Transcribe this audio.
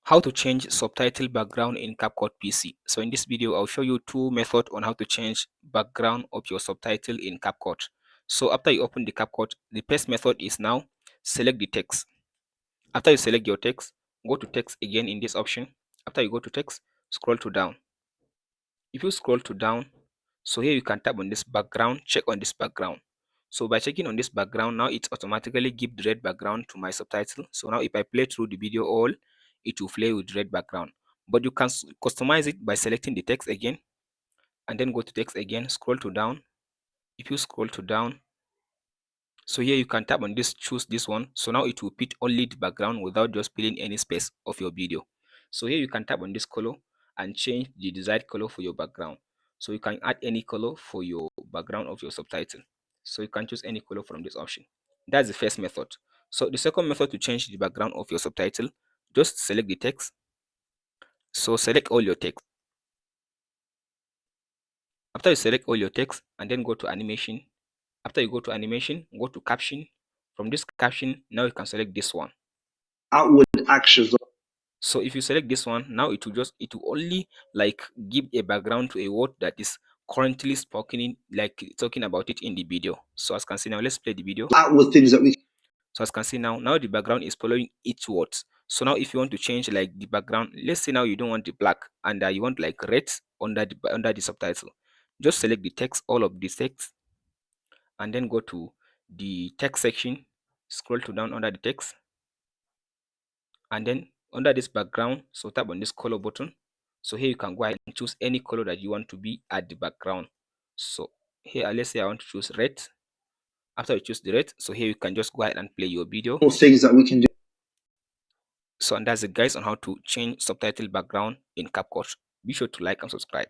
How to change subtitle background in CapCut PC. So in this video, I'll show you two methods on how to change background of your subtitle in CapCut. So after you open the CapCut, the first method is now select the text. After you select your text, go to text again in this option. After you go to text, scroll to down. If you scroll to down, so here you can tap on this background, check on this background. So by checking on this background, now it automatically gives the red background to my subtitle. So now if I play through the video all, it will play with red background. But you can customize it by selecting the text again and then go to text again, scroll to down. If you scroll to down, so here you can tap on this, choose this one. So now it will pick only the background without just filling any space of your video. So here you can tap on this color and change the desired color for your background. So you can add any color for your background of your subtitle. So you can choose any color from this option. That's the first method. So the second method to change the background of your subtitle, just select the text. So select all your text. After you select all your text and then go to animation. After you go to animation, go to caption. From this caption, now you can select this one. Outward actions. So if you select this one, now it will only like give a background to a word that is currently spoken, like talking about it in the video. So as you can see now, let's play the video. Outward things that we. So as you can see now the background is following each word. So now if you want to change like the background, let's say now you don't want the black and you want like red under the subtitle, just select the text, all of the text, and then go to the text section, scroll to down under the text, and then under this background, so tap on this color button. So here you can go ahead and choose any color that you want to be at the background. So here let's say I want to choose red. After you choose the red, so here you can just go ahead and play your video. Things that we can do. So and that's it guys on how to change subtitle background in CapCut. Be sure to like and subscribe.